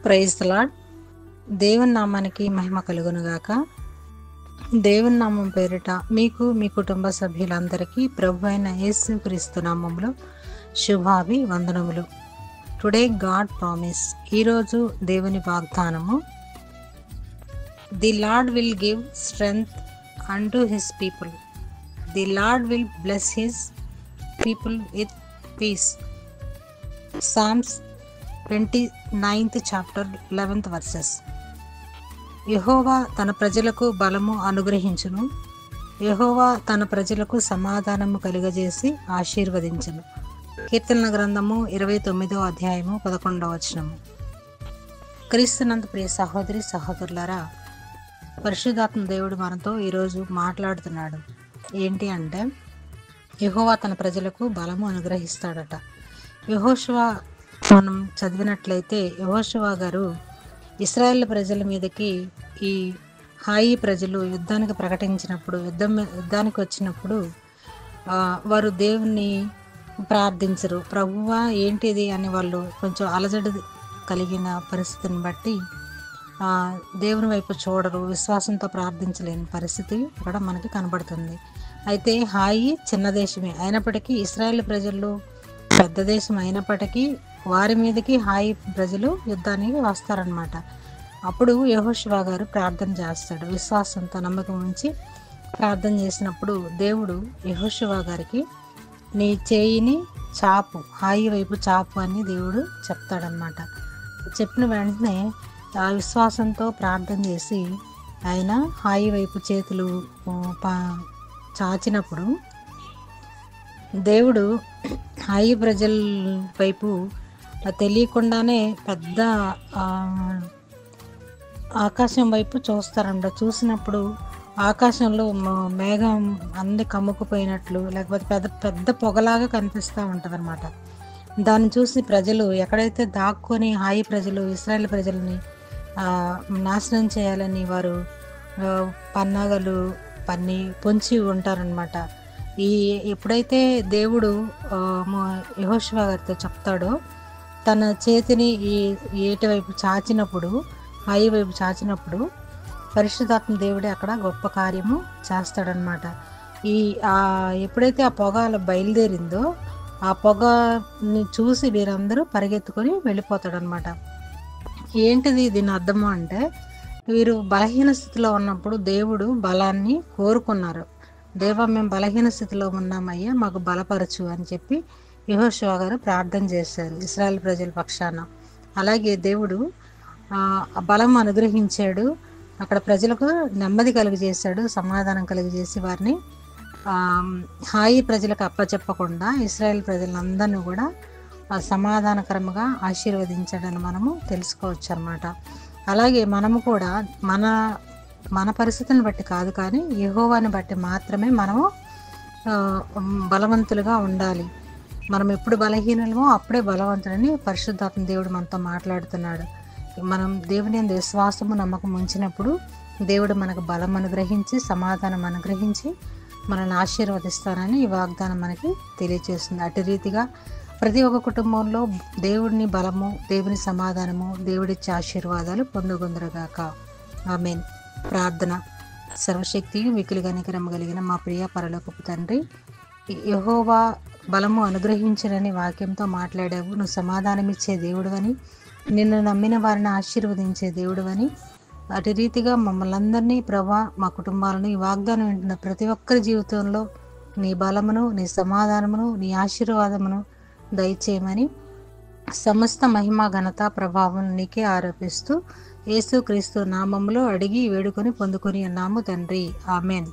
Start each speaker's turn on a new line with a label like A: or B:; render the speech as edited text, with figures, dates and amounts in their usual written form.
A: Praise the lord. దేవుని నామానికి మహిమ కలుగునుగాక. దేవుని నామం పేరిట మీకు మీ కుటుంబ సభ్యులందరికీ ప్రభు అయిన యేసు క్రీస్తు నామంలో శుభాభివందనములు. Today God promise. ఈరోజు దేవుని వాగ్దానము, the Lord will give strength unto his people, the Lord will bless his people with peace. Psalms 29th chapter 11th verses. యెహోవా తన ప్రజలకు బలము అనుగ్రహించును, యెహోవా తన ప్రజలకు సమాధానము కలుగజేసి ఆశీర్వదించును. కీర్తనల గ్రంథము 29వ అధ్యాయము 11వ వచనము. క్రీస్తునందు ప్రియ సహోదరి సహోదరులారా, పరిశుద్ధాత్మ దేవుడు మనతో ఈరోజు మాట్లాడుతున్నాడు. ఏంటి అంటే, యెహోవా తన ప్రజలకు బలము అనుగ్రహిస్తాడట. యెహోషువ మనం చదివినట్లయితే, యెహోషువ గారు ఇశ్రాయేల్ ప్రజల మీదకి ఈ హాయి ప్రజలు యుద్ధానికి ప్రకటించినప్పుడు, యుద్ధానికి వచ్చినప్పుడు వారు దేవుణ్ణి ప్రార్థించరు. ప్రభువా ఏంటిది అని వాళ్ళు కొంచెం అలజడి కలిగిన పరిస్థితిని బట్టి దేవుని వైపు చూడరు, విశ్వాసంతో ప్రార్థించలేని పరిస్థితి ఇక్కడ మనకి కనబడుతుంది. అయితే హాయి చిన్న దేశమే అయినప్పటికీ, ఇశ్రాయేల్ ప్రజలు పెద్ద దేశం అయినప్పటికీ వారి మీదకి హాయి ప్రజలు యుద్ధానికి వస్తారనమాట. అప్పుడు యెహోషువ గారు ప్రార్థన చేస్తాడు. విశ్వాసంతో నమ్మకం ఉంచి ప్రార్థన చేసినప్పుడు దేవుడు యెహోషువ గారికి, నీ చేయిని చాపు, హాయి వైపు చాపు అని దేవుడు చెప్తాడనమాట. చెప్పిన వెంటనే ఆ విశ్వాసంతో ప్రార్థన చేసి ఆయన హాయి వైపు చేతులు చాచినప్పుడు దేవుడు హాయి ప్రజల వైపు తెలియకుండానే పెద్ద ఆకాశం వైపు చూస్తారంట. చూసినప్పుడు ఆకాశంలో మేఘం అన్ని కమ్ముకుపోయినట్లు, లేకపోతే పెద్ద పెద్ద పొగలాగా కనిపిస్తూ ఉంటుంది అనమాట. దాన్ని చూసి ప్రజలు ఎక్కడైతే దాక్కొని హాయి ప్రజలు ఇశ్రాయేల్ ప్రజల్ని నాశనం చేయాలని వారు పన్నాగలు పన్ని పొంచి ఉంటారనమాట. ఎప్పుడైతే దేవుడు యెహోషువ గారితో చెప్తాడో, తన చేతిని ఈ ఏటి వైపు చాచినప్పుడు, హాయి వైపు చాచినప్పుడు పరిశుద్ధాత్మ దేవుడే అక్కడ గొప్ప కార్యము చేస్తాడనమాట. ఎప్పుడైతే ఆ పొగ అలా బయలుదేరిందో, ఆ పొగని చూసి వీరందరూ పరిగెత్తుకొని వెళ్ళిపోతాడనమాట. ఏంటిది దీని అర్థము అంటే, వీరు బలహీన స్థితిలో ఉన్నప్పుడు దేవుడు బలాన్ని కోరుకున్నారు. దేవా, మేము బలహీన స్థితిలో ఉన్నామయ్యా, మాకు బలపరచు అని చెప్పి యెహోషువ గారు ప్రార్థన చేశారు ఇశ్రాయేల్ ప్రజల పక్షాన. అలాగే దేవుడు బలం అనుగ్రహించాడు. అక్కడ ప్రజలకు నెమ్మది కలుగజేశాడు, సమాధానం కలుగజేసి వారిని హాయి ప్రజలకు అప్పచెప్పకుండా ఇశ్రాయేల్ ప్రజలందరినీ కూడా సమాధానకరంగా ఆశీర్వదించాడని మనము తెలుసుకోవచ్చు అన్నమాట. అలాగే మనము కూడా మన పరిస్థితిని బట్టి కాదు, కానీ యెహోవాని బట్టి మాత్రమే మనము బలవంతులుగా ఉండాలి. మనం ఎప్పుడు బలహీనమో అప్పుడే బలవంతుడని పరిశుద్ధాత్మ దేవుడు మనతో మాట్లాడుతున్నాడు. మనం దేవుని యందు విశ్వాసము నమ్మకం ఉంచినప్పుడు దేవుడు మనకు బలం అనుగ్రహించి, సమాధానం అనుగ్రహించి మనల్ని ఆశీర్వదిస్తానని ఈ వాగ్దానం మనకి తెలియజేస్తుంది. అటు రీతిగా ప్రతి ఒక్క కుటుంబంలో దేవుడిని బలము, దేవుని సమాధానము, దేవుడిచ్చే ఆశీర్వాదాలు పొందుకుందరుగాక. ఆమేన్. ప్రార్థన. సర్వశక్తియు మిక్కిలి కనికరము కలిగిన మా ప్రియ పరలోకపు తండ్రి, యెహోవా బలము అనుగ్రహించనని వాక్యంతో మాట్లాడావు. నువ్వు సమాధానం ఇచ్చే దేవుడువని, నిన్ను నమ్మిన వారిని ఆశీర్వదించే దేవుడువని, అటు రీతిగా మమ్మల్ని అందరినీ, ప్రభా, మా కుటుంబాలను ఈ వాగ్దానం వింటున్న ప్రతి ఒక్కరి జీవితంలో నీ బలమును, నీ సమాధానమును, నీ ఆశీర్వాదమును దయచేయమని సమస్త మహిమ, ఘనత, ప్రభావం నీకే ఆరోపిస్తూ యేసుక్రీస్తు నామములో అడిగి వేడుకొని పొందుకొని ఉన్నాము తండ్రి. ఆమెన్.